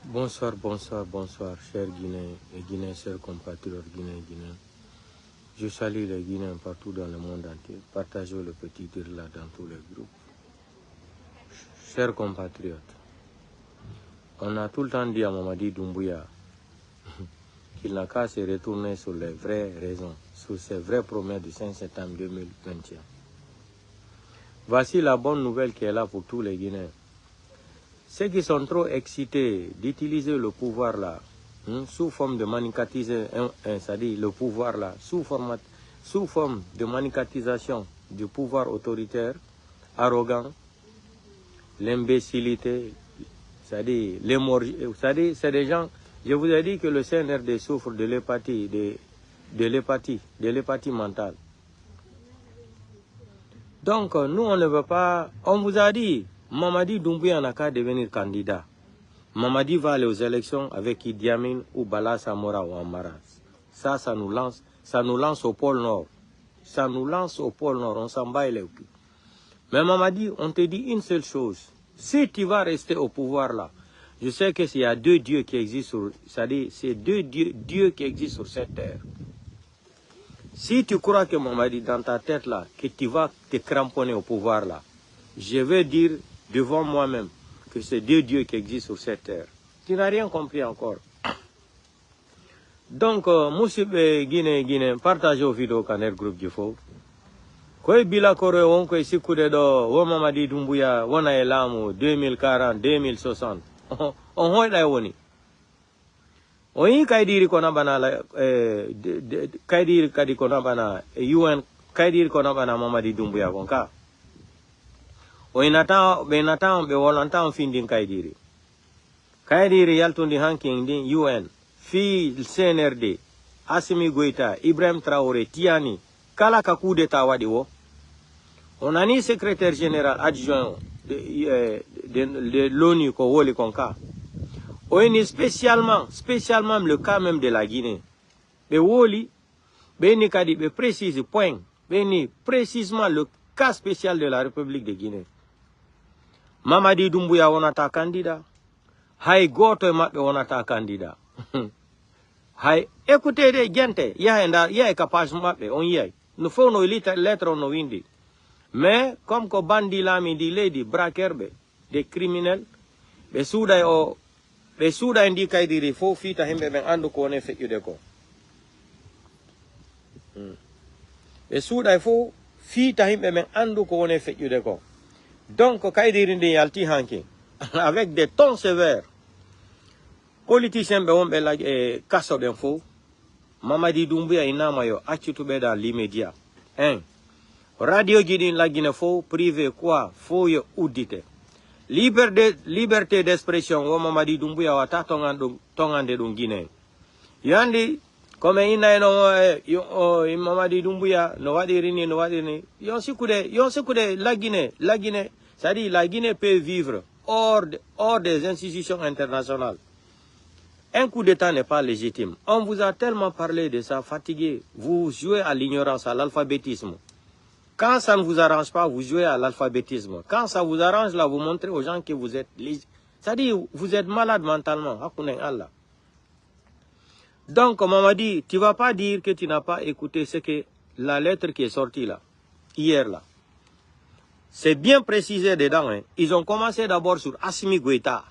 Bonsoir, bonsoir, bonsoir, chers Guinéens et Guinéens, chers compatriotes Guinéens. Je salue les Guinéens partout dans le monde entier. Partagez le petit tir là dans tous les groupes. Chers compatriotes, on a tout le temps dit à Mamadi Doumbouya qu'il n'a qu'à se retourner sur les vraies raisons, sur ses vraies promesses du 5 septembre 2021. Voici la bonne nouvelle qui est là pour tous les Guinéens. Ceux qui sont trop excités d'utiliser le pouvoir là, sous forme de manicatiser, c'est-à-dire le pouvoir là, sous forme de manicatisation du pouvoir autoritaire, arrogant, l'imbécilité, c'est-à-dire c'est des gens, je vous ai dit que le CNRD souffre de l'épathie, de l'épathie mentale. Donc nous on ne veut pas, on vous a dit, Mamadi Doumbouya n'a qu'à devenir candidat. Mamadi va aller aux élections avec Idi Amin ou Bala Samora ou Amara. Ça nous lance au pôle Nord. Ça nous lance au pôle Nord, on s'en bat les couilles. Mais Mamadi, on te dit une seule chose. Si tu vas rester au pouvoir là, je sais que s'il y a deux dieux qui existent c'est-à-dire c'est deux dieux qui existent sur cette terre. Si tu crois que Mamadi, dans ta tête là, que tu vas te cramponner au pouvoir là, je vais dire devant moi-même que c'est deux dieux qui existent sur cette terre. Tu n'as rien compris encore. Donc, Moussib Guinée, partagez aux vidéos canal groupe du faux. Quoi bila kore on ko sikude do wo Mamadi Doumbouya wona e lamu 2040 2060 on hoyda woni on yi kaydiri ko nabana la kaydiri kadi ko nabana UN kaydiri ko nabana Mamadi Doumbouya kon ka o inata be wolanta on findin kaydiri yaltundi hanking din UN fi CNRD Assimi Goïta Ibrahim Traoré Tiani kala ka coup d'état wadi wo. On a ni secrétaire général adjoint de l'ONU ko woli konka. On est spécialement le cas même de la Guinée. Be woli be ni kadi be précise point be ni précisément le cas spécial de la République de Guinée. Mamadi Doumbouya wonata candidat. Hay goto mabbe wonata candidat. Hay écoutez de gente ya capable mabbe on yey. Nous faut nos lettres on no windi. Mais comme ko bandi lami di lady brakerbe des criminels be suuda indi kaydiri fo fita himbe ben andu ko woni fejjude ko. Be suuda fo fita himbe ben andu ko woni fejjude ko. Donc kaydiri ndi yalti hanki avec des tons sévères. Politiciens be wonbe la kasso den fo Mamadi Doumbouya inama yo accitube dans l'immédiat. 1. Radio Guinée la Guinée faux, privé quoi, faux yo audité. Liberté d'expression, wo Mamadi Doumbouya wata tongande dum Guinée. Yandi, comme ina no Mamadi Doumbouya no wadirini no wadini. Yon sikude la Guinée, c'est-à-dire la Guinée peut vivre hors des institutions internationales. Un coup d'État n'est pas légitime. On vous a tellement parlé de ça, fatigué. Vous jouez à l'ignorance, à l'alphabétisme. Quand ça ne vous arrange pas, vous jouez à l'alphabétisme. Quand ça vous arrange, là, vous montrez aux gens que vous êtes... C'est-à-dire, vous êtes malade mentalement. Donc, Mamadi, tu ne vas pas dire que tu n'as pas écouté ce que la lettre qui est sortie là, hier là. C'est bien précisé dedans. Hein. Ils ont commencé d'abord sur Assimi Goïta.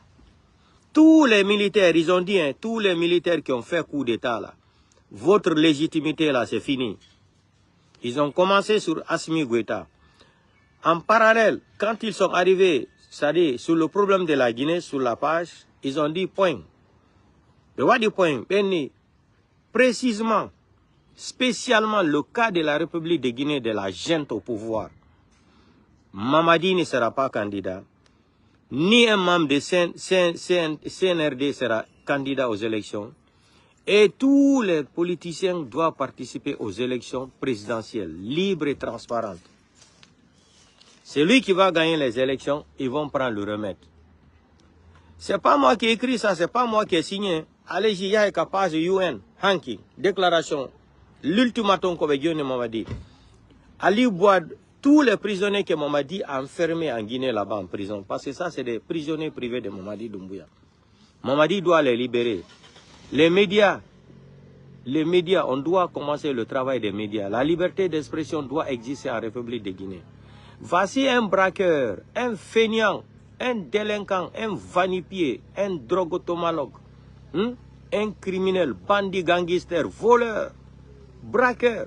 Tous les militaires, ils ont dit, hein, tous les militaires qui ont fait coup d'État là, votre légitimité là, c'est fini. Ils ont commencé sur Assimi Goïta. En parallèle, quand ils sont arrivés, c'est-à-dire sur le problème de la Guinée, sur la page, ils ont dit point. Le what du point, précisément, spécialement le cas de la République de Guinée, de la junte au pouvoir. Mamadi ne sera pas candidat. Ni un membre de CNRD sera candidat aux élections. Et tous les politiciens doivent participer aux élections présidentielles, libres et transparentes. Celui qui va gagner les élections, ils vont prendre le remède. C'est pas moi qui ai écrit ça, c'est pas moi qui ai signé. Allez, j'y ai capable de UN, Hanki, déclaration, l'ultimatum que Dieu m'a dit. Ali Bouad, tous les prisonniers que Mamadi a enfermés en Guinée là-bas en prison, parce que ça c'est des prisonniers privés de Mamadi Doumbouya. Mamadi doit les libérer. Les médias, on doit commencer le travail des médias. La liberté d'expression doit exister en République de Guinée. Voici un braqueur, un feignant, un délinquant, un vanipier, un drogotomalogue, un criminel, bandit, gangster, voleur, braqueur.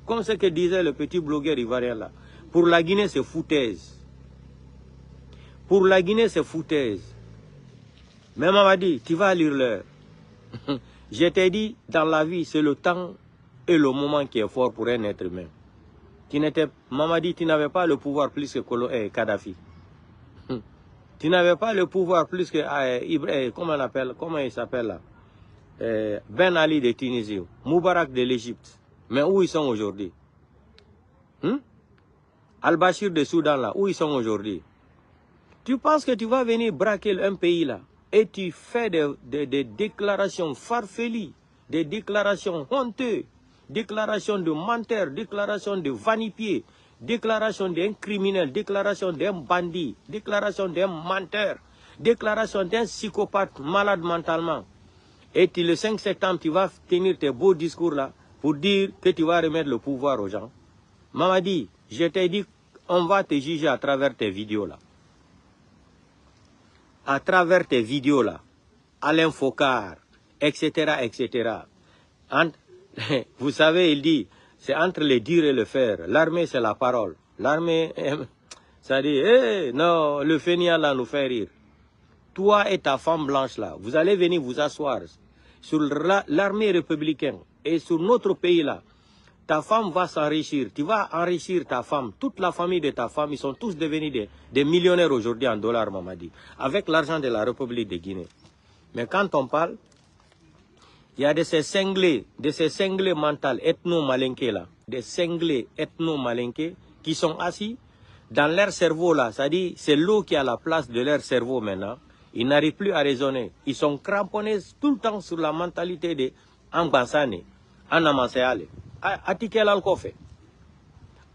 Comme ce que disait le petit blogueur ivoirien là. Pour la Guinée, c'est foutaise. Pour la Guinée, c'est foutaise. Mais Mamadi, tu vas lire l'heure. Je t'ai dit, dans la vie, c'est le temps et le moment qui est fort pour un être humain. Mamadi, tu n'avais pas le pouvoir plus que Kadhafi. Tu n'avais pas le pouvoir plus que comment il s'appelle là? Ben Ali de Tunisie, Moubarak de l'Égypte. Mais où ils sont aujourd'hui? Al-Bashir de Soudan là, où ils sont aujourd'hui? Tu penses que tu vas venir braquer un pays là et tu fais des déclarations farfelues, des déclarations honteuses, déclarations de menteurs, déclarations de vanipiers, déclarations d'un criminel, déclarations d'un bandit, déclarations d'un menteur, déclarations d'un psychopathe malade mentalement. Et le 5 septembre, tu vas tenir tes beaux discours là pour dire que tu vas remettre le pouvoir aux gens. Mamadi, je t'ai dit, on va te juger à travers tes vidéos là. À travers tes vidéos là. Alain Focard, etc., etc. Vous savez, il dit, c'est entre le dire et le faire. L'armée, c'est la parole. L'armée, ça dit, non, le fainéant là nous fait rire. Toi et ta femme blanche là, vous allez venir vous asseoir sur l'armée républicaine et sur notre pays là. Ta femme va s'enrichir, tu vas enrichir ta femme, toute la famille de ta femme, ils sont tous devenus des millionnaires aujourd'hui en dollars, Mamadi, avec l'argent de la République de Guinée. Mais quand on parle, il y a de ces cinglés mentaux ethno-malinqués là, des cinglés ethno-malinqués qui sont assis dans leur cerveau là, c'est-à-dire c'est l'eau qui a la place de leur cerveau maintenant. Ils n'arrivent plus à raisonner. Ils sont cramponnés tout le temps sur la mentalité de Ambassane, Anamanseale. Atikel al-Kofe.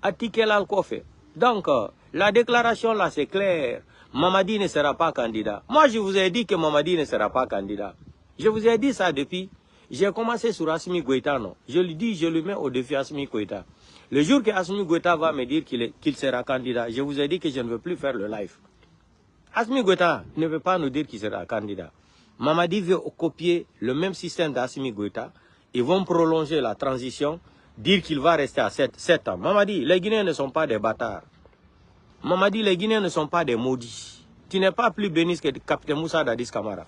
Atikel al-Kofe. Donc, la déclaration là, c'est clair. Mamadi ne sera pas candidat. Moi, je vous ai dit que Mamadi ne sera pas candidat. Je vous ai dit ça depuis. J'ai commencé sur Assimi Goïta, non. Je lui dis, je le mets au défi Assimi Goïta. Le jour que Assimi Goïta va me dire qu'il sera candidat, je vous ai dit que je ne veux plus faire le live. Assimi Goïta ne veut pas nous dire qu'il sera candidat. Mamadi veut copier le même système d'Assimi Goïta. Ils vont prolonger la transition, dire qu'il va rester à 7 ans. Mamadi, les Guinéens ne sont pas des bâtards. Mamadi, les Guinéens ne sont pas des maudits. Tu n'es pas plus béni que Capitaine Moussa Dadis Camara.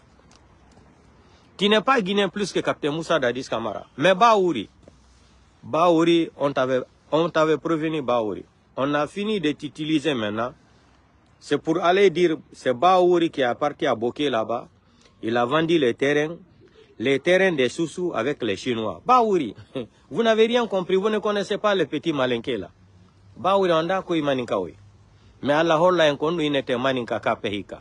Tu n'es pas Guinéen plus que Capitaine Moussa Dadis Camara. Mais Baouri, on t'avait prévenu Baouri. On a fini de t'utiliser maintenant. C'est pour aller dire, c'est Baouri qui est parti à Boké là-bas. Il a vendu les terrains des Soussous avec les Chinois. Baouri, vous n'avez rien compris, vous ne connaissez pas les petits malinqués là. Baouri, on a quoi maninkaoui. Mais Allah holla en kondu inete maninka kapehika.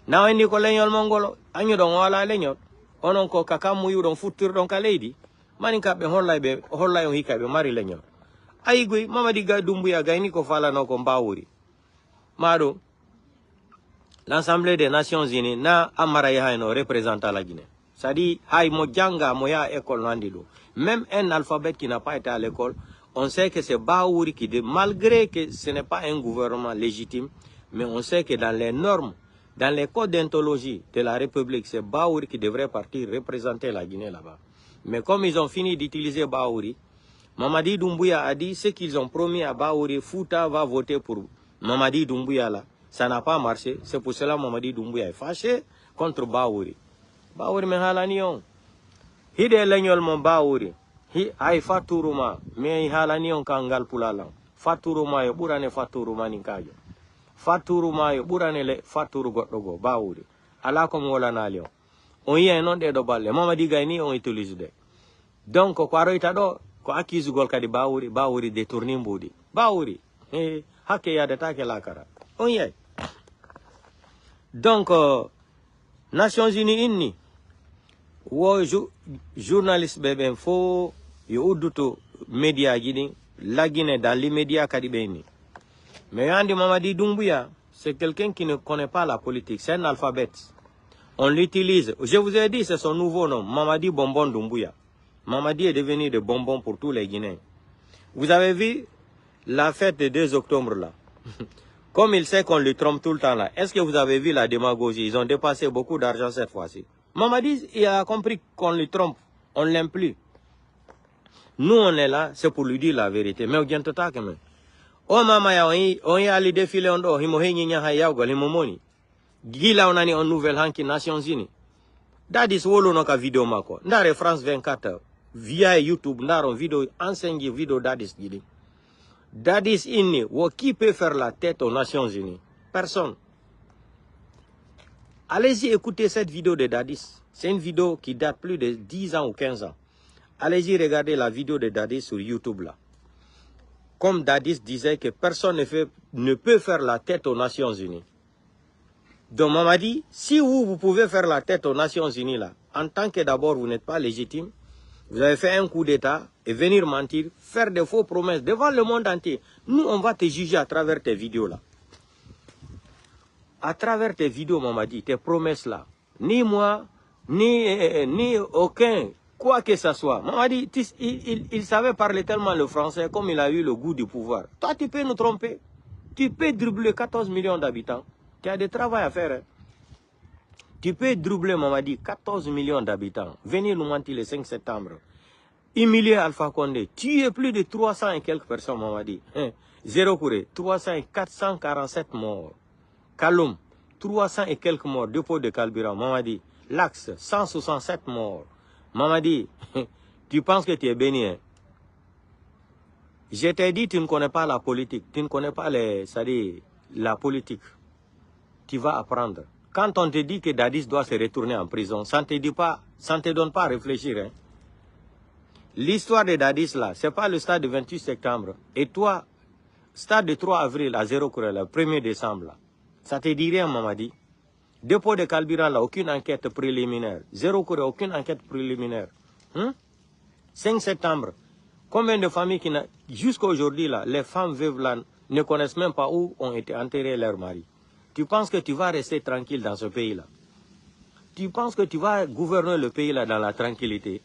Na wendi ko leñol mongolo, anyu don wala leñol. Onon ko kakamu don futur don ka leydi. Maninka be holla on hika be mari leñol. Ayigui Mamadi ga Doumbouya gayni ko fala no ko Baouri. Mado, l'Assemblée des Nations Unies na amara yahano représentant la Guinée. Ça dit, hay mojanga moya école nandilo. Même un alphabète qui n'a pas été à l'école, on sait que c'est Baouri qui, malgré que ce n'est pas un gouvernement légitime, mais on sait que dans les normes, dans les codes d'ontologie de la République, c'est Baouri qui devrait partir représenter la Guinée là-bas. Mais comme ils ont fini d'utiliser Baouri, Mamadi Doumbouya a dit ce qu'ils ont promis à Baouri, Fouta va voter pour Mamadi Doumbouya là. Ça n'a pas marché, c'est pour cela que Mamadi Doumbouya est fâché contre Baouri. Baouri me halani on. Hide leñol mon Baouri. Ay faturuma me halani on kangal pulalang. Faturuma yo burane faturuma ninkajo. Faturuma yo burane le faturu goddogo Baouri. Ala ko wala nalio. On y non de do balle. Mamadi gayni on utilise de. Donc ko aroita do ko accuse gol kadi Baouri détourni mbudi. Baouri hakke yade take lakara. On y. Donc Nations Unies inni wo journaliste bebe fo yo uduto média gini la Guinée dans les médias caribéens. Mais Mamadi Doumbouya, c'est quelqu'un qui ne connaît pas la politique, c'est un alphabète. On l'utilise. Je vous ai dit, c'est son nouveau nom. Mamadi Bonbon Doumbouya. Mamadi est devenu de bonbons pour tous les Guinéens. Vous avez vu la fête du 2 octobre là. Comme il sait qu'on le trompe tout le temps là. Est-ce que vous avez vu la démagogie? Ils ont dépassé beaucoup d'argent cette fois-ci. Mamadi, il a compris qu'on le trompe. On ne l'aime plus. Nous, on est là, c'est pour lui dire la vérité. Mais on vient tout à fait. Oh maman, on y a les défilés, on doit, Gila on a une nouvelle hanki Nations Unies. Dadis wolo no ka vidéo mako. Ndare France 24 via YouTube ndaro vidéo enseigne vidéo Dadis gili. Dadis inni wo qui peut faire la tête aux Nations Unies? Personne. Allez-y écouter cette vidéo de Dadis. C'est une vidéo qui date plus de 10 ans ou 15 ans. Allez-y regarder la vidéo de Dadis sur YouTube là. Comme Dadis disait que personne ne peut faire la tête aux Nations Unies. Donc Mamadi, si vous pouvez faire la tête aux Nations Unies là, en tant que d'abord vous n'êtes pas légitime, vous avez fait un coup d'État et venir mentir, faire des faux promesses devant le monde entier. Nous, on va te juger à travers tes vidéos là. À travers tes vidéos, Mamadi, tes promesses là. Ni moi, ni aucun, quoi que ce soit. Mamadi, il savait parler tellement le français comme il a eu le goût du pouvoir. Toi, tu peux nous tromper. Tu peux dribbler 14 millions d'habitants. Tu as du travail à faire. Hein. Tu peux dribbler, Mamadi, 14 millions d'habitants. Venir nous mentir le 5 septembre. Humilier Alpha Condé. Tuer plus de 300 et quelques personnes, Mamadi. Hein. Zéro couré. 300 et 447 morts. Kaloum. 300 et quelques morts. Dépôt de carburant, Mamadi. L'axe. 167 morts. Mamadi, tu penses que tu es béni. Hein? Je t'ai dit, tu ne connais pas la politique. Tu ne connais pas la politique. Tu vas apprendre. Quand on te dit que Dadis doit se retourner en prison, ça ne te dit pas, ça ne te donne pas à réfléchir. Hein. L'histoire de Dadis là, c'est pas le stade du 28 septembre. Et toi, stade du 3 avril à 0 courrier, le 1er décembre là. Ça te dit rien, Mamadi. Dépôt de carburant là, aucune enquête préliminaire. 0 courrier, aucune enquête préliminaire. 5 septembre. Combien de familles qui jusqu'à aujourd'hui là, les femmes veuves là ne connaissent même pas où ont été enterrés leurs maris. Tu penses que tu vas rester tranquille dans ce pays-là? Tu penses que tu vas gouverner le pays-là dans la tranquillité?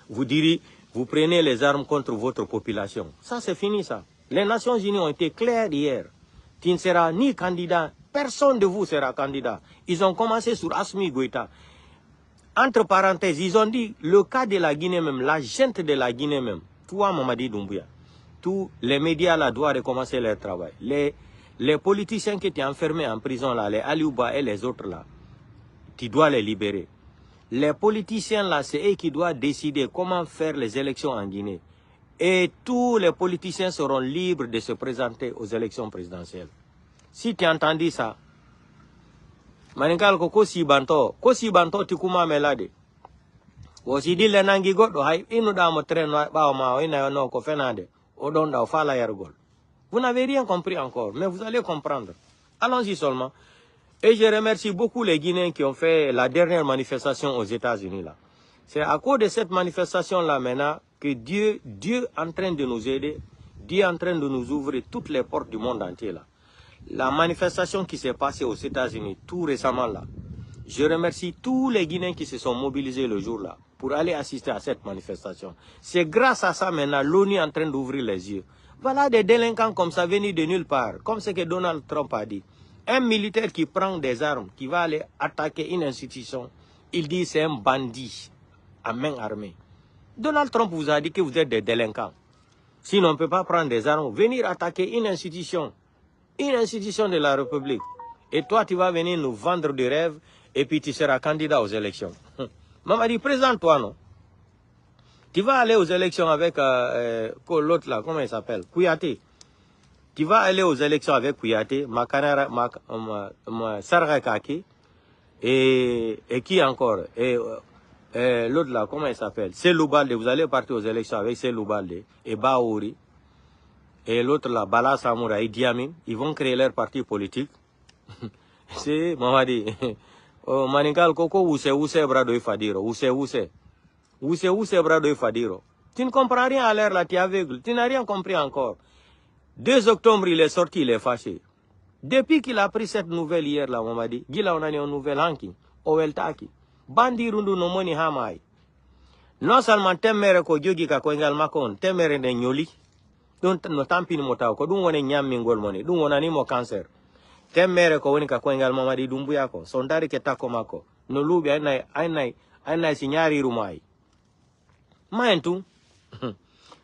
Vous direz, vous prenez les armes contre votre population. Ça, c'est fini, ça. Les Nations Unies ont été claires hier. Tu ne seras ni candidat, personne de vous sera candidat. Ils ont commencé sur Assimi Goïta. Entre parenthèses, ils ont dit, le cas de la Guinée même, la gente de la Guinée même, toi, Mamadi Doumbouya, tous les médias là doivent recommencer leur travail. Les politiciens qui étaient enfermés en prison là, les Aliouba et les autres là, tu dois les libérer. Les politiciens là, c'est eux qui doivent décider comment faire les élections en Guinée. Et tous les politiciens seront libres de se présenter aux élections présidentielles. Si tu as entendu ça, Manikal ko si banto tikuma melade. Wosi di lenangi goddo hay inu da mo tren ba ma ina no ko fenade. Odon da fala yargol. Vous n'avez rien compris encore, mais vous allez comprendre. Allons-y seulement. Et je remercie beaucoup les Guinéens qui ont fait la dernière manifestation aux États-Unis là. C'est à cause de cette manifestation là maintenant que Dieu est en train de nous aider, Dieu est en train de nous ouvrir toutes les portes du monde entier là. La manifestation qui s'est passée aux États-Unis tout récemment là. Je remercie tous les Guinéens qui se sont mobilisés le jour là pour aller assister à cette manifestation. C'est grâce à ça maintenant l'ONU est en train d'ouvrir les yeux. Voilà des délinquants comme ça venus de nulle part, comme ce que Donald Trump a dit. Un militaire qui prend des armes, qui va aller attaquer une institution, il dit c'est un bandit à main armée. Donald Trump vous a dit que vous êtes des délinquants. Sinon on ne peut pas prendre des armes, venir attaquer une institution de la République. Et toi tu vas venir nous vendre des rêves et puis tu seras candidat aux élections. Maman dit présente-toi non. Tu vas aller aux élections avec l'autre là, comment il s'appelle? Kouyaté. Tu vas aller aux élections avec Kouyaté, Sarga Kaki, et qui encore? Et l'autre là, comment il s'appelle? Selou Balde. Vous allez partir aux élections avec Selou Balde et Baouri. Et l'autre là, Bala Samoura et Diamin. Ils vont créer leur parti politique. C'est, Mamadi. Oh, Manikal Koko, où c'est Brado Fadiro? Où c'est Brado Fadiro? Tu ne comprends rien à l'air là, tu es aveugle. Tu n'as rien compris encore. 2 octobre, il est sorti, il est fâché. Depuis qu'il a pris cette nouvelle hier là, on m'a dit, Gila, on a une nouvelle ranking. o weltaki. Bandirundu no moni hamai. Non seulement temere ko jogi ka ko ngal makon, temere ne nyoli. Don no tampini mota ko dum woni nyammingol moni, dum wonani mo cancer. Temere ko woni ka ko ngal Mamadi Doumbouya ko, sondari ke tako mako. No lubi ay signari rumai. Maentu.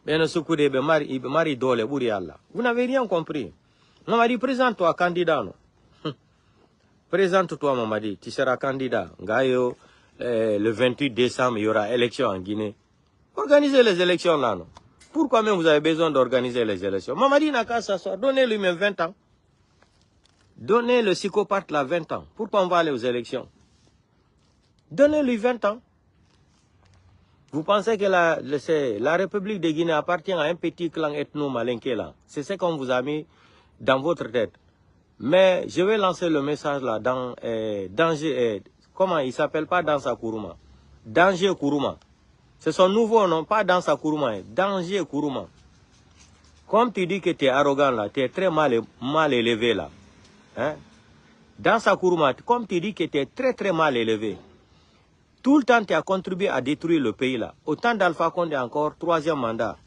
Beno sukude be mari dole buri Allah. Vous n'avez rien compris. Mamadi, présente-toi candidat. No? Présente-toi Mamadi, tu seras candidat. Gayo, le 28 décembre, il y aura élection en Guinée. Organisez les élections là. Non? Pourquoi même vous avez besoin d'organiser les élections? Mamadi n'a qu'à s'asseoir. Donnez-lui même 20 ans. Donnez le psychopathe là 20 ans. Pourquoi on va aller aux élections? Donnez-lui 20 ans. Vous pensez que la République de Guinée appartient à un petit clan ethno-malinké là? C'est ce qu'on vous a mis dans votre tête. Mais je vais lancer le message là dans Danger. Comment il s'appelle? Pas Dansa Kourouma. Danger Kourouma. C'est son nouveau nom, pas Dansa Kourouma. Danger Kourouma. Comme tu dis que tu es arrogant là, tu es très mal élevé là. Hein? Dansa Kourouma, comme tu dis que tu es très mal élevé. Tout le temps, tu as contribué à détruire le pays là. Autant d'Alpha Condé encore, 3e mandat.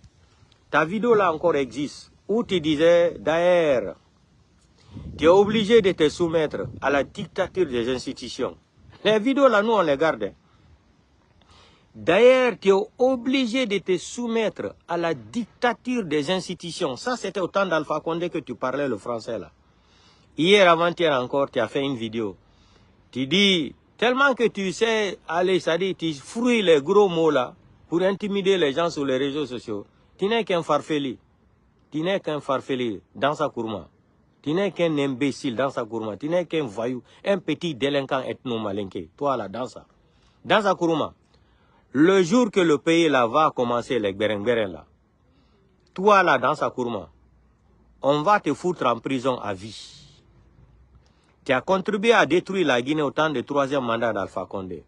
Ta vidéo là encore existe. Où tu disais, d'ailleurs, tu es obligé de te soumettre à la dictature des institutions. Les vidéos là, nous on les garde. D'ailleurs, tu es obligé de te soumettre à la dictature des institutions. Ça, c'était au temps d'Alpha Condé que tu parlais le français là. Hier, avant-hier encore, tu as fait une vidéo. Tu dis... Tellement que tu sais, allez, ça dit, tu fouilles les gros mots là pour intimider les gens sur les réseaux sociaux. Tu n'es qu'un farfeli. Tu n'es qu'un farfeli dans sa Kourouma. Tu n'es qu'un imbécile dans sa Kourouma. Tu n'es qu'un voyou, un petit délinquant ethno-malinké. Toi là, dans ça. Dans sa Kourouma. Le jour que le pays là va commencer les béren là. Toi là, dans sa Kourouma. On va te foutre en prison à vie. Tu as contribué à détruire la Guinée au temps du 3e mandat d'Alpha Condé.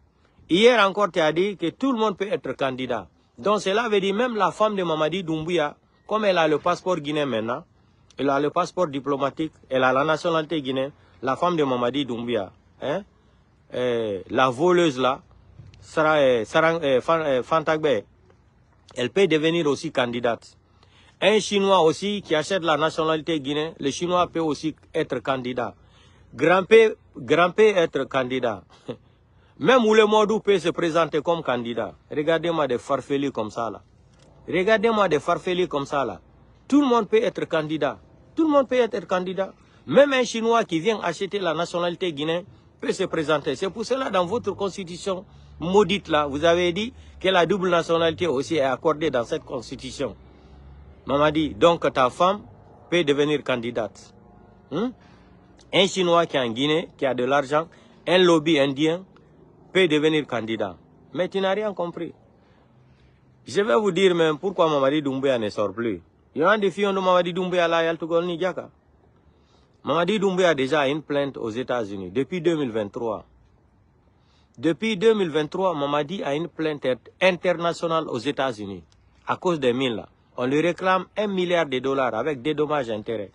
Hier encore, tu as dit que tout le monde peut être candidat. Donc cela veut dire même la femme de Mamadi Doumbouya, comme elle a le passeport guinéen maintenant, elle a le passeport diplomatique, elle a la nationalité guinéenne, la femme de Mamadi Doumbouya, hein, la voleuse là, Fantagbe, elle peut devenir aussi candidate. Un Chinois aussi qui achète la nationalité guinéenne, le Chinois peut aussi être candidat. Grand-père être candidat. Même Oulemodou peut se présenter comme candidat. Regardez-moi des farfelis comme ça là. Regardez-moi des farfelis comme ça là. Tout le monde peut être candidat. Tout le monde peut être candidat. Même un Chinois qui vient acheter la nationalité guinéenne peut se présenter. C'est pour cela dans votre constitution maudite là, vous avez dit que la double nationalité aussi est accordée dans cette constitution. Mamadi, donc ta femme peut devenir candidate. Un Chinois qui est en Guinée, qui a de l'argent, un lobby indien, peut devenir candidat. Mais tu n'as rien compris. Je vais vous dire même pourquoi Mamadi Doumbouya ne sort plus. Il y a un défi de Mamadi Doumbouya là, Yaltugol Nidjaka. Mamadi Doumbouya a déjà une plainte aux États-Unis depuis 2023. Depuis 2023, Mamadi a une plainte internationale aux États-Unis à cause des mines là. On lui réclame $1 milliard avec des dommages et intérêts.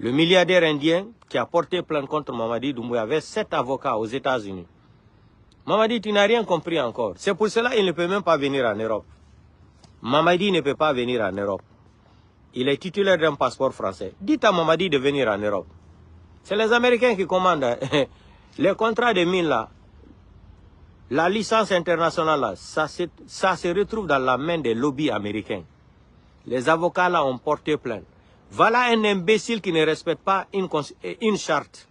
Le milliardaire indien qui a porté plainte contre Mamadi Doumbouya avait 7 avocats aux États-Unis. Mamadi, tu n'as rien compris encore. C'est pour cela qu'il ne peut même pas venir en Europe. Mamadi ne peut pas venir en Europe. Il est titulaire d'un passeport français. Dites à Mamadi de venir en Europe. C'est les Américains qui commandent. Les contrats de mine là, la licence internationale là, ça se retrouve dans la main des lobbies américains. Les avocats là ont porté plainte. Voilà un imbécile qui ne respecte pas une charte.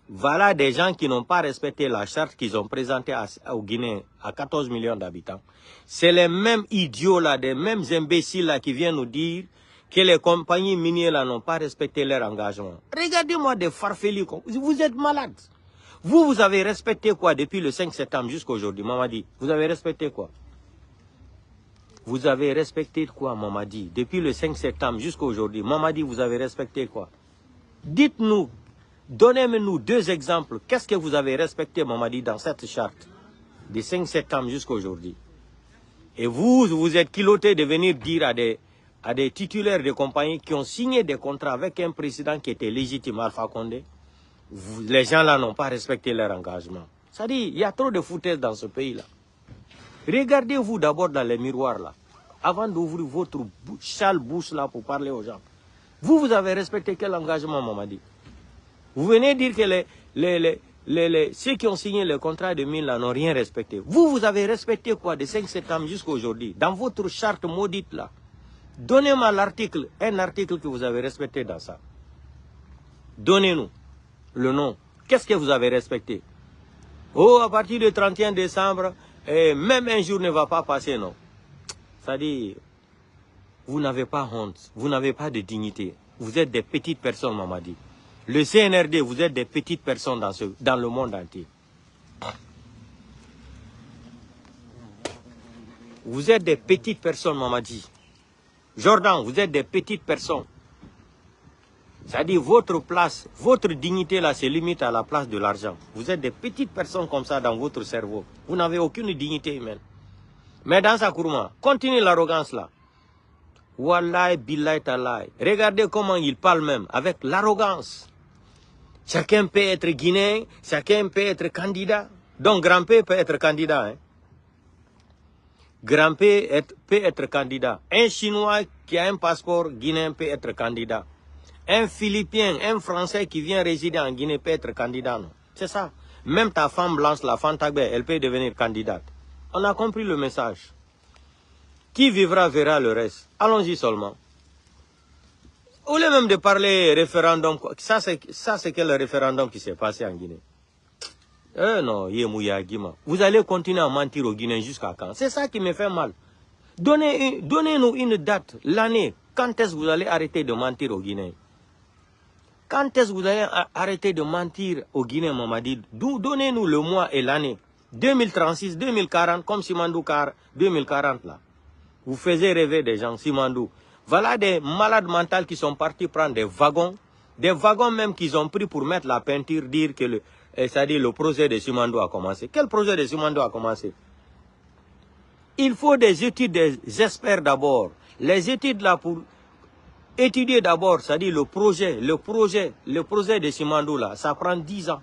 Voilà des gens qui n'ont pas respecté la charte qu'ils ont présentée au Guinée, à 14 millions d'habitants. C'est les mêmes idiots là, des mêmes imbéciles là qui viennent nous dire que les compagnies minières là n'ont pas respecté leur engagement. Regardez-moi des farfelis. Vous êtes malades. Vous avez respecté quoi depuis le 5 septembre jusqu'à aujourd'hui, Mamadi? Vous avez respecté quoi? Vous avez respecté quoi, Mamadi? Depuis le 5 septembre jusqu'à aujourd'hui, Mamadi, vous avez respecté quoi? Dites-nous, donnez-nous 2 exemples. Qu'est-ce que vous avez respecté, Mamadi, dans cette charte? Du 5 septembre jusqu'à aujourd'hui. Et vous êtes culotté de venir dire à des titulaires de compagnies qui ont signé des contrats avec un président qui était légitime, Alpha Condé. les gens là n'ont pas respecté leur engagement. Ça dit, il y a trop de foutaises dans ce pays-là. Regardez-vous d'abord dans les miroirs là, avant d'ouvrir votre sale bouche là pour parler aux gens. Vous avez respecté quel engagement, Mamadi? Vous venez dire que ceux qui ont signé le contrat de mine là n'ont rien respecté. Vous avez respecté quoi de 5 septembre jusqu'à aujourd'hui? Dans votre charte maudite là, donnez-moi l'article, un article que vous avez respecté dans ça. Donnez-nous le nom. Qu'est-ce que vous avez respecté? Oh, à partir du 31 décembre, même un jour ne va pas passer, non. C'est-à-dire, vous n'avez pas honte, vous n'avez pas de dignité. Vous êtes des petites personnes, Mamadi. Le CNRD, vous êtes des petites personnes dans le monde entier. Vous êtes des petites personnes, Mamadi. Jordan, vous êtes des petites personnes. C'est-à-dire, votre place, votre dignité là se limite à la place de l'argent. Vous êtes des petites personnes comme ça dans votre cerveau. Vous n'avez aucune dignité humaine. Mais dans sa Kourouma, continuez l'arrogance là. Wallahi, billahi, talahi. Regardez comment il parle même, avec l'arrogance. Chacun peut être guinéen, chacun peut être candidat. Donc, Grand-P peut être candidat. Hein. Grand-P peut être candidat. Un Chinois qui a un passeport guinéen peut être candidat. Un Philippien, un Français qui vient résider en Guinée peut être candidat. C'est ça. Même ta femme blanche, la Fantagbe, elle peut devenir candidate. On a compris le message. Qui vivra verra le reste. Allons-y seulement. Au lieu même de parler référendum, ça c'est quel référendum qui s'est passé en Guinée? Non, vous allez continuer à mentir aux Guinéens jusqu'à quand? C'est ça qui me fait mal. Donnez-nous une date, l'année. Quand est-ce que vous allez arrêter de mentir aux Guinéens? Quand est-ce que vous allez arrêter de mentir aux Guinéens, Mamadi? Donnez-nous le mois et l'année. 2036, 2040, comme Simandou 2040 là. Vous faisiez rêver des gens, Simandou. Voilà des malades mentaux qui sont partis prendre des wagons même qu'ils ont pris pour mettre la peinture, dire que c'est-à-dire le projet de Simandou a commencé. Quel projet de Simandou a commencé? Il faut des études des experts d'abord. Les études là pour étudier d'abord, c'est-à-dire le projet de Simandou là, ça prend 10 ans.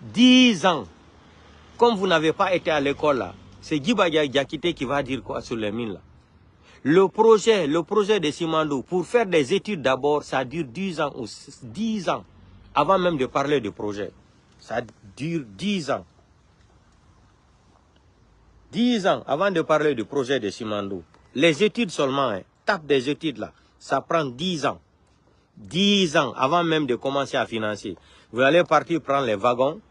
10 ans. Comme vous n'avez pas été à l'école là, c'est Guiba Diakité qui va dire quoi sur les mines là. Le projet de Simandou, pour faire des études d'abord, ça dure 10 ans ou 10 ans. Avant même de parler du projet. Ça dure 10 ans. 10 ans avant de parler du projet de Simandou. Les études seulement, hein, tape des études là, ça prend 10 ans. 10 ans avant même de commencer à financer. Vous allez partir prendre les wagons,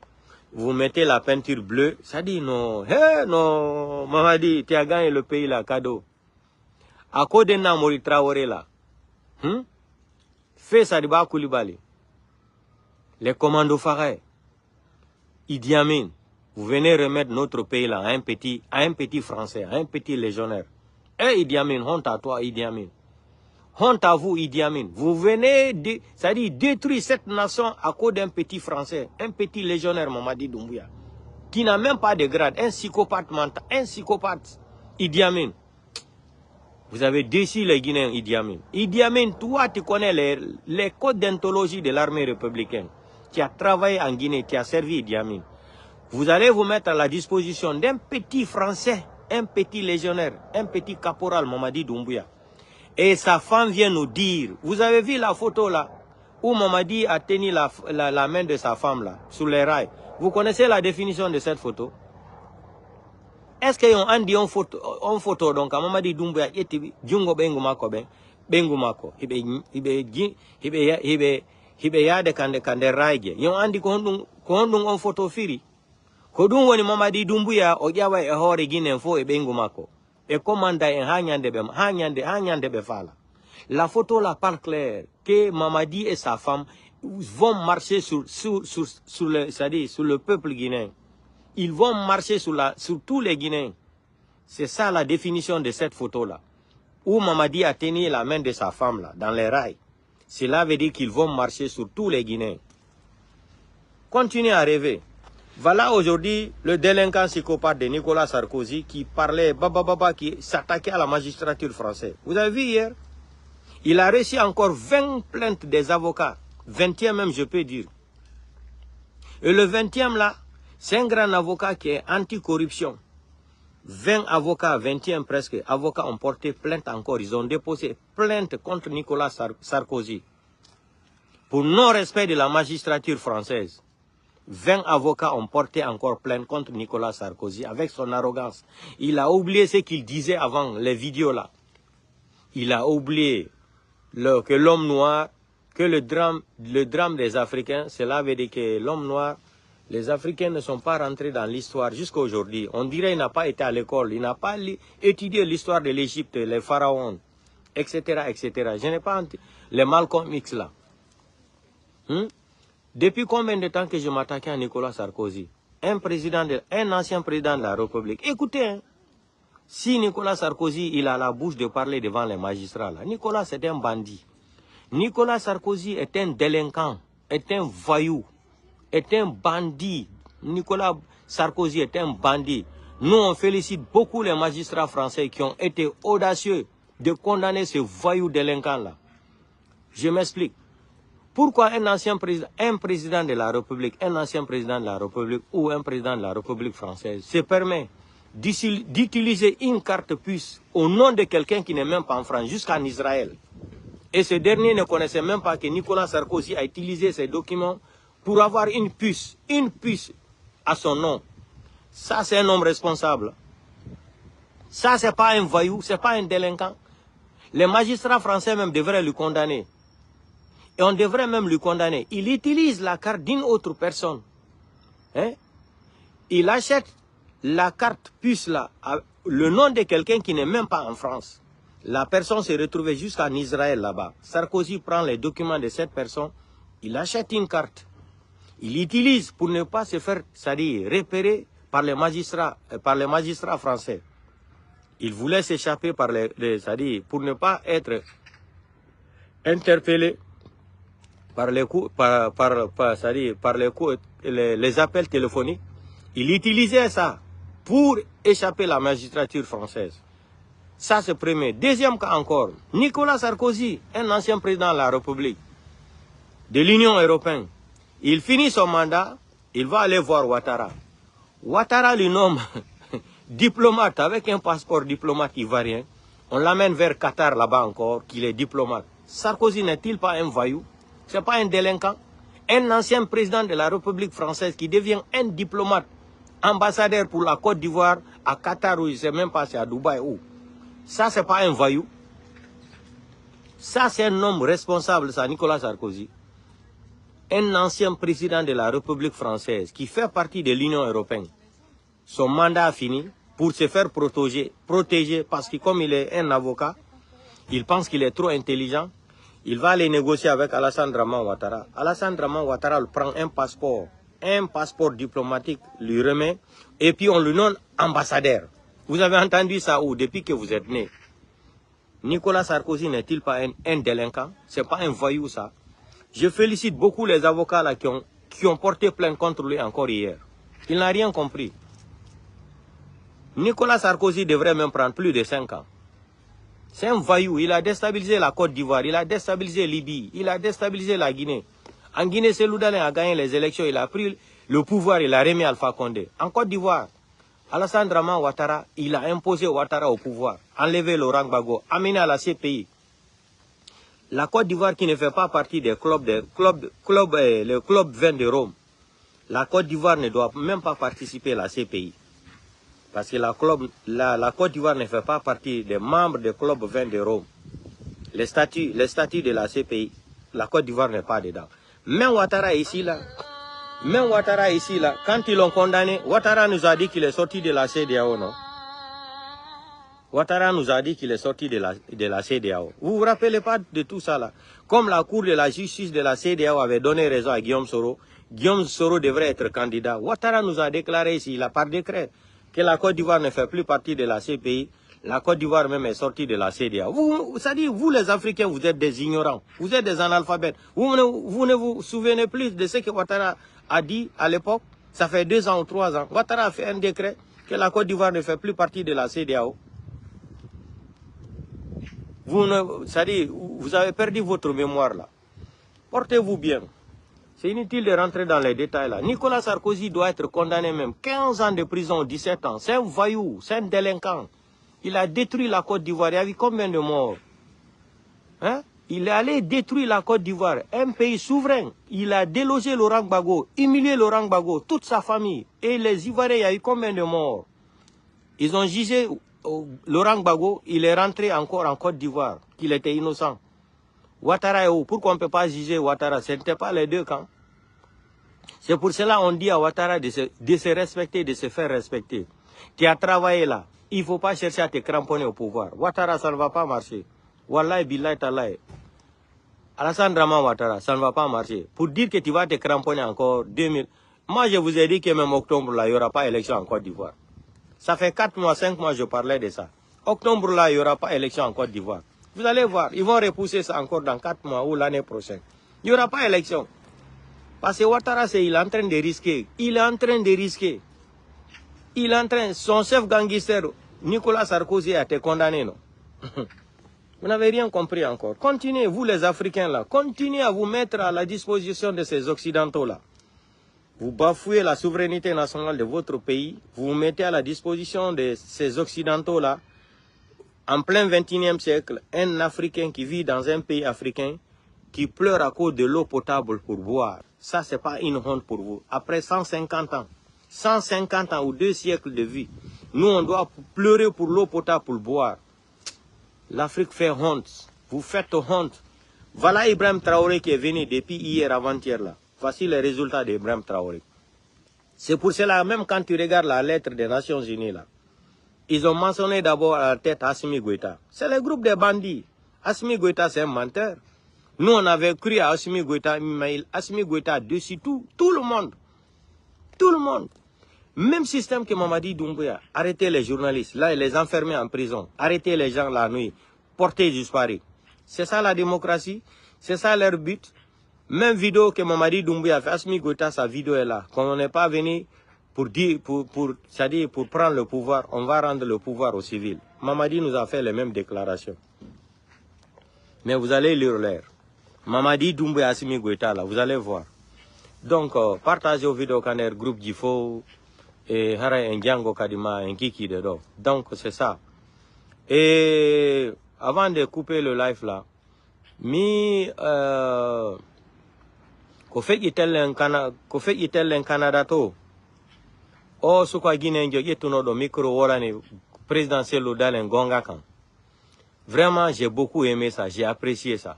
vous mettez la peinture bleue, ça dit non, non, Mamadi, tu as gagné le pays là, cadeau. À cause de Namori Traoré là, fait Sadiba Koulibaly, les commandos Faray, Idi Amin, vous venez remettre notre pays là à un petit Français, à un petit légionnaire. Idi Amin, honte à toi, Idi Amin. Honte à vous, Idi Amin. Vous venez c'est-à-dire détruire cette nation à cause d'un petit Français, un petit légionnaire, Mamadi Doumbouya, qui n'a même pas de grade, un psychopathe mental, un psychopathe, Idi Amin. Vous avez déçu les Guinéens, Idi Amin. Idi Amin, toi, tu connais les codes d'anthologie de l'armée républicaine. Tu as travaillé en Guinée, tu as servi Idi Amin. Vous allez vous mettre à la disposition d'un petit Français, un petit légionnaire, un petit caporal, Mamadi Doumbouya. Et sa femme vient nous dire, vous avez vu la photo là, où Mamadi a tenu la main de sa femme là, sous les rails. Vous connaissez la définition de cette photo? Est-ce qu'ils ont dit en photo donc à Mamadi Doumbouya yeti jungo bengumako bengumako hibe yade kande raige yon andi ko hondun on photo firi ko dum woni Mamadi Doumbouya o jawa e hore Guinée fo e bengumako e commanda en hanyande be fala. La photo là parle clair que Mamadi et sa femme vont marcher sur le peuple guinéen. Ils vont marcher sur tous les Guinéens. C'est ça la définition de cette photo-là. Où Mamadi a tenu la main de sa femme là, dans les rails. Cela veut dire qu'ils vont marcher sur tous les Guinéens. Continuez à rêver. Voilà aujourd'hui le délinquant psychopathe de Nicolas Sarkozy qui parlait, qui s'attaquait à la magistrature française. Vous avez vu hier? Il a reçu encore 20 plaintes des avocats. 21 même, je peux dire. Et le 20e là, c'est un grand avocat qui est anti-corruption. 20 avocats, 21 presque, avocats ont porté plainte encore. Ils ont déposé plainte contre Nicolas Sarkozy pour non-respect de la magistrature française. 20 avocats ont porté encore plainte contre Nicolas Sarkozy avec son arrogance. Il a oublié ce qu'il disait avant les vidéos là. Il a oublié que l'homme noir, que le drame des Africains, cela veut dire que l'homme noir, les Africains ne sont pas rentrés dans l'histoire jusqu'à aujourd'hui. On dirait qu'il n'a pas été à l'école, il n'a pas étudié l'histoire de l'Égypte, les pharaons, etc., etc. Je n'ai pas les Malcolm X là. Depuis combien de temps que je m'attaquais à Nicolas Sarkozy, un ancien président de la République. Écoutez, hein, si Nicolas Sarkozy, il a la bouche de parler devant les magistrats, là, Nicolas c'est un bandit. Nicolas Sarkozy est un délinquant, est un voyou, est un bandit. Nicolas Sarkozy est un bandit. Nous, on félicite beaucoup les magistrats français qui ont été audacieux de condamner ce voyou délinquant-là. Je m'explique. Pourquoi un président de la République, un ancien président de la République ou un président de la République française se permet d'utiliser une carte puce au nom de quelqu'un qui n'est même pas en France, jusqu'en Israël? Et ce dernier ne connaissait même pas que Nicolas Sarkozy a utilisé ces documents pour avoir une puce à son nom. Ça, c'est un homme responsable. Ça, c'est pas un voyou, c'est pas un délinquant. Les magistrats français même devraient le condamner. Et on devrait même le condamner. Il utilise la carte d'une autre personne. Hein? Il achète la carte puce là, le nom de quelqu'un qui n'est même pas en France. La personne s'est retrouvée jusqu'en Israël là-bas. Sarkozy prend les documents de cette personne, il achète une carte. Il utilise pour ne pas se faire, c'est-à-dire repérer par les magistrats français. Il voulait s'échapper c'est-à-dire pour ne pas être interpellé par les appels téléphoniques. Il utilisait ça pour échapper à la magistrature française. Ça, c'est le premier. Deuxième cas encore, Nicolas Sarkozy, un ancien président de la République, de l'Union européenne. Il finit son mandat, il va aller voir Ouattara. Ouattara lui nomme diplomate avec un passeport diplomate ivoirien. On l'amène vers Qatar là-bas encore, qu'il est diplomate. Sarkozy n'est-il pas un voyou? Ce n'est pas un délinquant? Un ancien président de la République française qui devient un diplomate, ambassadeur pour la Côte d'Ivoire à Qatar, ou je ne sais même pas, c'est à Dubaï où. Ça, ce n'est pas un voyou. Ça, c'est un homme responsable, ça, Nicolas Sarkozy. Un ancien président de la République française qui fait partie de l'Union européenne. Son mandat a fini pour se faire protéger parce que comme il est un avocat, il pense qu'il est trop intelligent. Il va aller négocier avec Alassane Draman Ouattara. Alassane Draman Ouattara prend un passeport diplomatique, lui remet, et puis on lui nomme ambassadeur. Vous avez entendu ça où depuis que vous êtes né? Nicolas Sarkozy n'est-il pas un délinquant? Ce n'est pas un voyou ça. Je félicite beaucoup les avocats là qui ont porté plainte contre lui encore hier. Il n'a rien compris. Nicolas Sarkozy devrait même prendre plus de 5 ans. C'est un voyou, il a déstabilisé la Côte d'Ivoire, il a déstabilisé Libye, il a déstabilisé la Guinée. En Guinée, Cellou Dalein a gagné les élections, il a pris le pouvoir, il a remis Alpha Condé. En Côte d'Ivoire, Alassane Draman Ouattara, il a imposé Ouattara au pouvoir, enlevé Laurent Gbagbo, amené à la CPI. La Côte d'Ivoire qui ne fait pas partie des le club 20 de Rome. La Côte d'Ivoire ne doit même pas participer à la CPI. Parce que la Côte d'Ivoire ne fait pas partie des membres du club 20 de Rome. Les statuts de la CPI, la Côte d'Ivoire n'est pas dedans. Même Ouattara ici là, quand ils l'ont condamné, Ouattara nous a dit qu'il est sorti de la CEDEAO, non? Ouattara nous a dit qu'il est sorti de la CEDEAO. Vous vous rappelez pas de tout ça là? Comme la Cour de la justice de la CEDEAO avait donné raison à Guillaume Soro devrait être candidat. Ouattara nous a déclaré ici, par décret, que la Côte d'Ivoire ne fait plus partie de la CPI. La Côte d'Ivoire même est sortie de la CEDEAO. C'est-à-dire, vous les Africains, vous êtes des ignorants, vous êtes des analphabètes. Vous ne vous souvenez plus de ce que Ouattara a dit à l'époque. Ça fait 2 ans ou 3 ans. Ouattara a fait un décret que la Côte d'Ivoire ne fait plus partie de la CEDEAO. C'est-à-dire, vous avez perdu votre mémoire là. Portez-vous bien. C'est inutile de rentrer dans les détails là. Nicolas Sarkozy doit être condamné même 15 ans de prison, 17 ans. C'est un voyou, c'est un délinquant. Il a détruit la Côte d'Ivoire. Il y a eu combien de morts? Hein? Il est allé détruire la Côte d'Ivoire, un pays souverain. Il a délogé Laurent Gbagbo, humilié Laurent Gbagbo, toute sa famille. Et les Ivoiriens, il y a eu combien de morts? Ils ont jugé Laurent Gbagbo, il est rentré encore en Côte d'Ivoire, qu'il était innocent. Ouattara est où? Pourquoi on ne peut pas juger Ouattara? Ce n'était pas les deux camps. C'est pour cela qu'on dit à Ouattara de se respecter, de se faire respecter. Tu as travaillé là. Il ne faut pas chercher à te cramponner au pouvoir. Ouattara, ça ne va pas marcher. Wallahi, billahi, tallahi. Alassane Draman Ouattara, ça ne va pas marcher. Pour dire que tu vas te cramponner encore 2000. Moi, je vous ai dit que même octobre, là, il n'y aura pas élection en Côte d'Ivoire. Ça fait 4 mois, 5 mois, je parlais de ça. Octobre, là, il n'y aura pas élection en Côte d'Ivoire. Vous allez voir, ils vont repousser ça encore dans 4 mois ou l'année prochaine. Il n'y aura pas élection. Parce que Ouattara, il est en train de risquer. Il est en train de risquer. Il est en train, son chef gangster, Nicolas Sarkozy, a été condamné, non? Vous n'avez rien compris encore. Continuez, vous les Africains là, continuez à vous mettre à la disposition de ces Occidentaux là. Vous bafouez la souveraineté nationale de votre pays, vous vous mettez à la disposition de ces Occidentaux là. En plein 21e siècle, un Africain qui vit dans un pays africain, qui pleure à cause de l'eau potable pour boire. Ça, c'est pas une honte pour vous. Après 150 ans ou 2 siècles de vie, nous on doit pleurer pour l'eau potable pour boire. L'Afrique fait honte. Vous faites honte. Voilà Ibrahim Traoré qui est venu depuis hier avant-hier là. Voici les résultats d'Ibrahim Traoré. C'est pour cela, même quand tu regardes la lettre des Nations Unies là, ils ont mentionné d'abord à la tête Assimi Goïta. C'est le groupe des bandits. Assimi Goïta, c'est un menteur. Nous, on avait cru à Assimi Goïta, mais Assimi Goïta a déçu tout le monde. Tout le monde. Même système que Mamadi Doumbouya. Arrêtez les journalistes, là, les enfermer en prison. Arrêtez les gens la nuit. Portez disparu. C'est ça la démocratie. C'est ça leur but. Même vidéo que Mamadi Doumbouya a fait, Assimi Goïta, sa vidéo est là. Quand on n'est pas venu pour dire, c'est-à-dire pour prendre le pouvoir, on va rendre le pouvoir aux civils. Mamadi nous a fait les mêmes déclarations. Mais vous allez lire l'air. Mamadi Doumbouya, Assimi Goïta, là, vous allez voir. Donc, partagez vos vidéos quand le groupe Jifo et Hara Ndjango Kadima Nkiki dedans. Donc, c'est ça. Et avant de couper le live là, ko fait itellen Canada to. O sukwa Guinée yetuno do micro wolane présidentiel dalen gonga kan. Vraiment, j'ai beaucoup aimé ça, j'ai apprécié ça.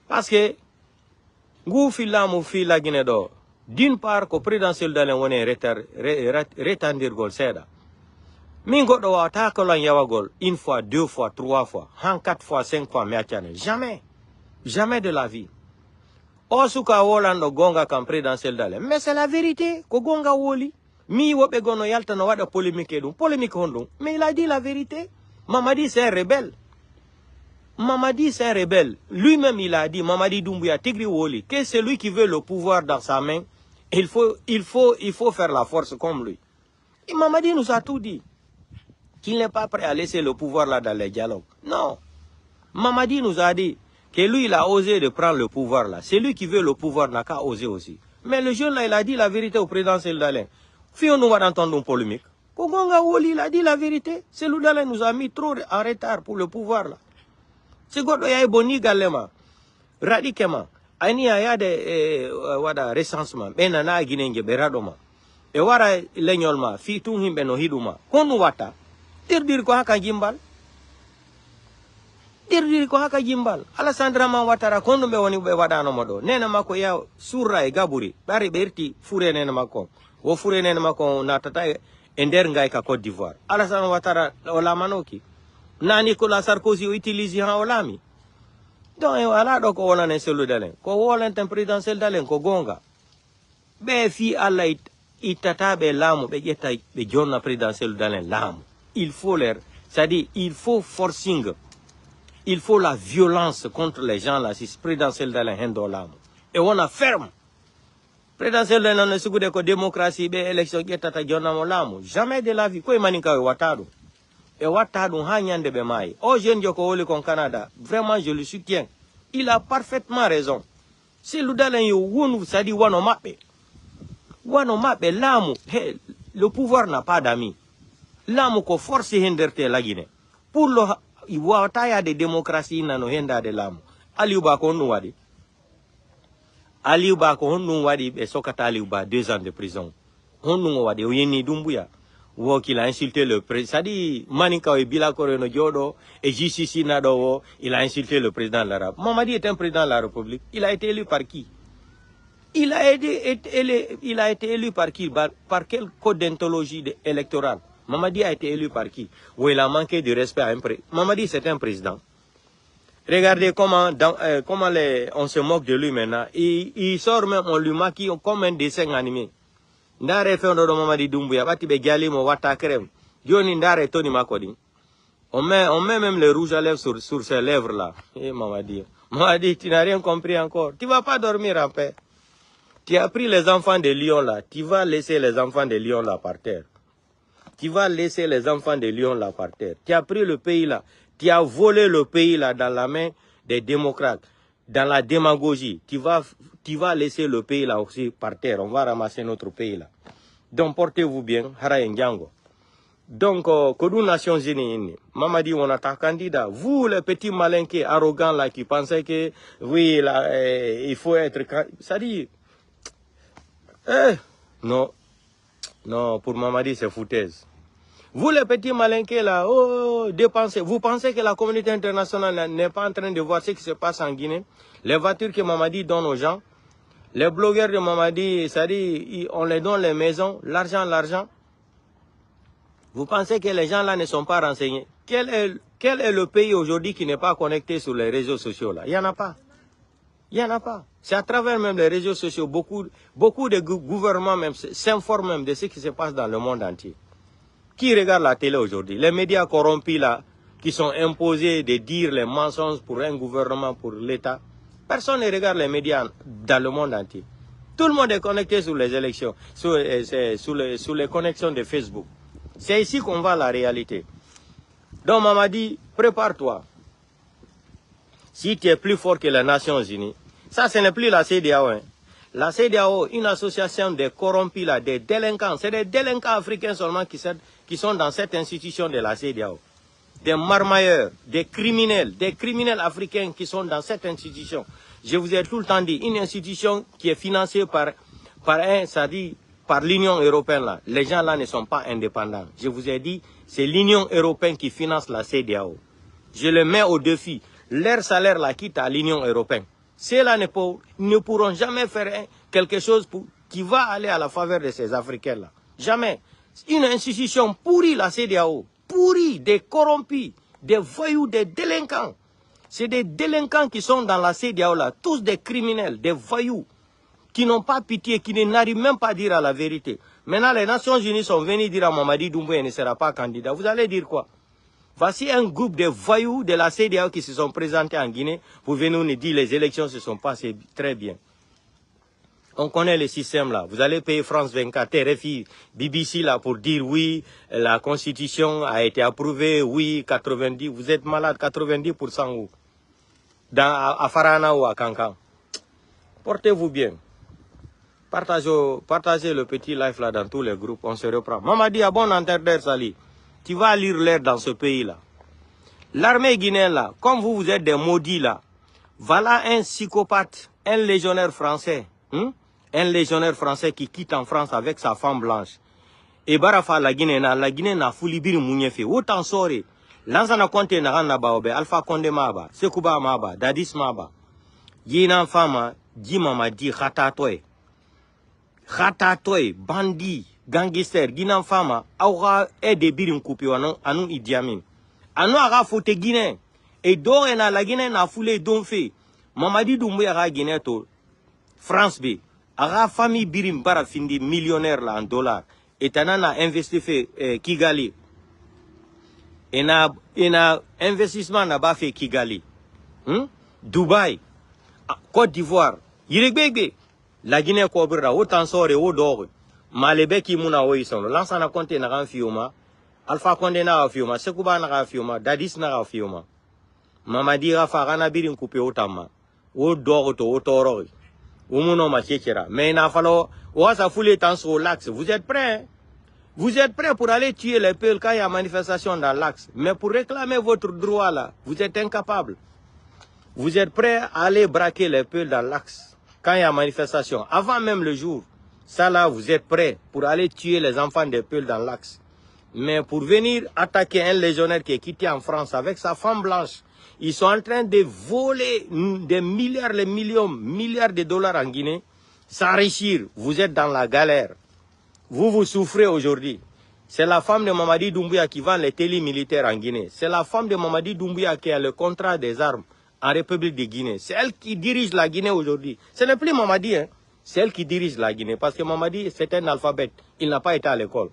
Parce que d'une part, que présidentiel dalen wone retandir gol seda. Mingo do attaquant yawagol une fois, 2 fois, 3 fois, 4 fois, 5 fois, jamais. Jamais de la vie. Osuka wolando gonga kam présidentiel dalen. Mais c'est la vérité, ko gonga woli. Mi wobe gono yalta no wada polémique dum, polémique hondum. Mais il a dit la vérité. Mamadi c'est un rebelle. Mamadi c'est un rebelle. Lui-même il a dit, Mamadi Doumbouya Tigri Woli, que c'est lui qui veut le pouvoir dans sa main. Il faut faire la force comme lui. Et Mamadi nous a tout dit. Qu'il n'est pas prêt à laisser le pouvoir là dans les dialogues. Non. Mamadi nous a dit que lui il a osé de prendre le pouvoir là. C'est lui qui veut le pouvoir, n'a qu'à oser aussi. Mais le jeune là il a dit la vérité au président Seldalen. Fion nous va entendre une polémique. Kogonga Woli il a dit la vérité. Seldalen nous a mis trop en retard pour le pouvoir là. C'est quoi il y a boni galema. Radiquement. Aini ya de wada recensement. Bena na ginenge beradoma. E wara lenyolma fi tun himbe no hiduma. Konu wata. Dirdir ko haka jimbal. Dirdir ko haka jimbal. Alassane Draman Ouattara kono be woni be wadano modo. Nena mako ya surra e gaburi. Bari berti fure nena mako. Wo fure nena mako na tata ender ngai ka Côte d'Ivoire. Alassane Ouattara ola manoki. Na Nicolas Sarkozy utilise ha olami. Donc wala do ko wona ne selu dalen. Ko wolen tem présidentiel dalen ko gonga. Be fi alla itata be lamu be jetta be jonna présidentiel dalen lamu. Il faut l'air, c'est-à-dire il faut forcing. Il faut la violence contre les gens là, si présidentiel dalen hendo lamu. Et on a ferme. Présidentiel dalen ne sugu de ko démocratie be élection jetta jonna mo lamu. Jamais de la vie ko maninka watado. Et Ouattara hanyande be mai. Oh jeune Joko Woli kon Canada, vraiment je le soutiens. Il a parfaitement raison. C'est l'udalen yo wonu ça dit wano mappe. Wano mappe lamu le pouvoir n'a pas d'amis. Lamu ko force hinderte la Guinée. Pour le iwataya de démocratie nano henda de lamu. Aliou Ba ko nu wadi. Aliou Ba ko nu wadi be sokata Aliou Ba 2 ans de prison. Honu wadi oyeni Doumbouya. Wo qu'il a insulté le président. Ça dit Maninka et Bila Koreno Diodo et JCC Nado, il a insulté le président de l'Arabe. Mamadi est un président de la République. Il a été élu par qui? Il a été élu par qui? Par quel code d'anthologie électorale? Mamadi a été élu par qui? Où il a manqué de respect à un président. Mamadi c'est un président. Regardez comment, on se moque de lui maintenant. Il sort même, on lui maquille comme un dessin animé. Ndare fendo do Mamadi Doumbouya, bati be gali mo wata crème. Dioni ndare Tony Makodi. On met même le rouge à lèvres sur ses lèvres là. Eh Mamadi. Mamadi, tu n'as rien compris encore. Tu vas pas dormir en paix. Tu as pris les enfants de Lyon là. Tu vas laisser les enfants de Lyon là par terre. Tu vas laisser les enfants de Lyon là par terre. Tu as pris le pays là. Tu as volé le pays là dans la main des démocrates. Dans la démagogie, tu vas laisser le pays là aussi par terre. On va ramasser notre pays là. Donc portez-vous bien, Hara Ndiango. Donc, Kodou Nations Unies, Mamadi, on a ta candidat. Vous, les petits malinqués arrogants là qui pensaient que, oui, là, il faut être. Ça dit. Non. Non, pour Mamadi, c'est foutaise. Vous, les petits malinqués là, dépensez. Vous pensez que la communauté internationale n'est pas en train de voir ce qui se passe en Guinée? Les voitures que Mamadi donne aux gens, les blogueurs de Mamadi, ça dit, on les donne les maisons, l'argent. Vous pensez que les gens là ne sont pas renseignés? Quel est le pays aujourd'hui qui n'est pas connecté sur les réseaux sociaux là? Il n'y en a pas. Il n'y en a pas. C'est à travers même les réseaux sociaux, beaucoup de gouvernements même s'informent même de ce qui se passe dans le monde entier. Qui regarde la télé aujourd'hui? Les médias corrompus là, qui sont imposés de dire les mensonges pour un gouvernement, pour l'État. Personne ne regarde les médias dans le monde entier. Tout le monde est connecté sur les élections, sur les connexions de Facebook. C'est ici qu'on va à la réalité. Donc Mamadi, prépare-toi. Si tu es plus fort que les Nations Unies, ça ce n'est plus la CEDEAO. Hein. La CEDEAO, une association de corrompus, là, des délinquants. C'est des délinquants africains seulement qui sont dans cette institution de la CEDEAO. Des marmailleurs, des criminels africains qui sont dans cette institution. Je vous ai tout le temps dit, une institution qui est financée par l'Union européenne. Là. Les gens là ne sont pas indépendants. Je vous ai dit, c'est l'Union européenne qui finance la CEDEAO. Je le mets au défi. Leur salaire là quitte à l'Union européenne. Ceux-là ne pourront jamais faire quelque chose qui va aller à la faveur de ces Africains-là. Jamais. Une institution pourrie, la CEDEAO. Pourrie, des corrompus, des voyous, des délinquants. C'est des délinquants qui sont dans la CEDEAO là. Tous des criminels, des voyous. Qui n'ont pas pitié, qui n'arrivent même pas à dire la vérité. Maintenant, les Nations Unies sont venues dire à Mamadi Doumbouya ne sera pas candidat. Vous allez dire quoi? Voici un groupe de voyous de la CEDEAO qui se sont présentés en Guinée. Vous venez nous dire les élections se sont passées très bien. On connaît le système là. Vous allez payer France 24, RFI, BBC là pour dire oui, la constitution a été approuvée, oui, 90. Vous êtes malade, 90% où? À Farana ou à Kankan. Portez-vous bien. Partagez le petit live là dans tous les groupes. On se reprend. Mamadi a bon entendeur, Sali. Tu vas lire l'air dans ce pays-là. L'armée guinéenne, là, comme vous êtes des maudits, là, voilà un psychopathe, un légionnaire français. Un légionnaire français qui quitte en France avec sa femme blanche. Et Barafa, la Guinée n'a foulibiri mounyefe. Autant sori. Lansana Conte n'a baobe. Alpha Condé maba. Sekouba maba. Dadis maba. Yénan fama. Djima ma di khatatoy. Khatatoy. Bandi. Gangster, Guinan Fama, aura aidé Birin Koupi, anou Idi Amin. Anou aura fauté Guinée. Et donc, la Guinée n'a foulé don fait. Mamadi Doumbouya aura Guinée to France B. Aura famille Birim Bara Findi millionnaire là en dollars. Et t'ana investi fait Kigali. Et na investissement n'a pas fait Kigali. Dubaï, Côte d'Ivoire, Yiregbegbe. La Guinée Kobra, autant sort et au dor. Malebe qui mouna oison, lansana Conte n'a fioma, Alpha Condé n'a fioma, Sekouba n'a fioma, Dadis n'a fioma. Mamadi Rafa Rana Birin coupé au tama, au dor au toro. Mais il a fallu, l'axe. Vous êtes prêts? Hein? Vous êtes prêts pour aller tuer les peuples quand il y a manifestation dans l'axe. Mais pour réclamer votre droit là, vous êtes incapables. Vous êtes prêts à aller braquer les peuples dans l'axe quand il y a manifestation. Avant même le jour, ça là, vous êtes prêts pour aller tuer les enfants des peuples dans l'axe. Mais pour venir attaquer un légionnaire qui est quitté en France avec sa femme blanche, ils sont en train de voler des milliards, les millions, milliards de dollars en Guinée, s'enrichir. Vous êtes dans la galère. Vous souffrez aujourd'hui. C'est la femme de Mamadi Doumbouya qui vend les télés militaires en Guinée. C'est la femme de Mamadi Doumbouya qui a le contrat des armes en République de Guinée. C'est elle qui dirige la Guinée aujourd'hui. Ce n'est plus Mamadi, hein. C'est elle qui dirige la Guinée. Parce que Mamadi, c'est un alphabète. Il n'a pas été à l'école.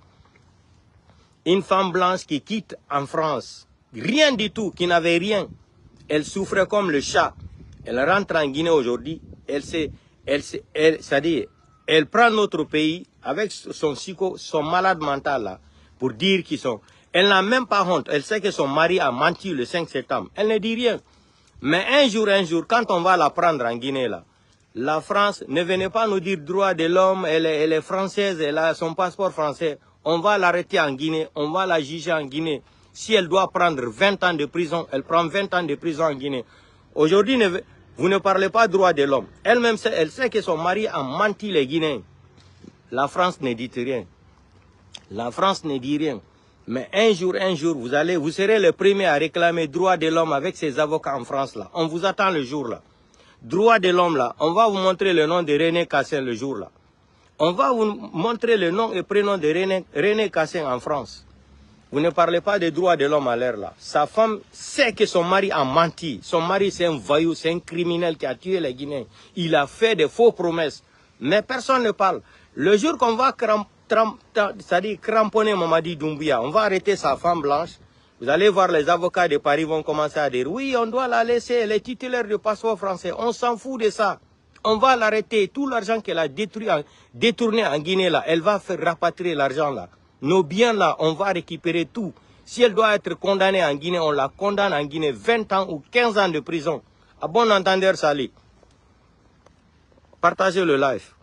Une femme blanche qui quitte en France, rien du tout, qui n'avait rien. Elle souffrait comme le chat. Elle rentre en Guinée aujourd'hui. C'est-à-dire, elle prend notre pays avec son malade mental là, pour dire qu'ils sont. Elle n'a même pas honte. Elle sait que son mari a menti le 5 septembre. Elle ne dit rien. Mais un jour, quand on va la prendre en Guinée là, la France, ne venez pas nous dire droit de l'homme, elle est française, elle a son passeport français. On va l'arrêter en Guinée, on va la juger en Guinée. Si elle doit prendre 20 ans de prison, elle prend 20 ans de prison en Guinée. Aujourd'hui, vous ne parlez pas droit de l'homme. Elle-même, elle sait que son mari a menti les Guinéens. La France ne dit rien. La France ne dit rien. Mais un jour, vous serez le premier à réclamer droit de l'homme avec ses avocats en France là. On vous attend le jour là. Droit de l'homme là, on va vous montrer le nom de René Cassin le jour là. On va vous montrer le nom et prénom de René Cassin en France. Vous ne parlez pas des droits de l'homme à l'air là. Sa femme sait que son mari a menti. Son mari c'est un voyou, c'est un criminel qui a tué les Guinéens. Il a fait des faux promesses. Mais personne ne parle. Le jour qu'on va cramponner Mamadi Doumbouya, on va arrêter sa femme blanche. Vous allez voir les avocats de Paris vont commencer à dire oui, on doit la laisser, elle est titulaire de passeport français. On s'en fout de ça. On va l'arrêter. Tout l'argent qu'elle a détourné en Guinée là, elle va faire rapatrier l'argent là. Nos biens là, on va récupérer tout. Si elle doit être condamnée en Guinée, on la condamne en Guinée 20 ans ou 15 ans de prison. À bon entendeur, Sali. Partagez le live.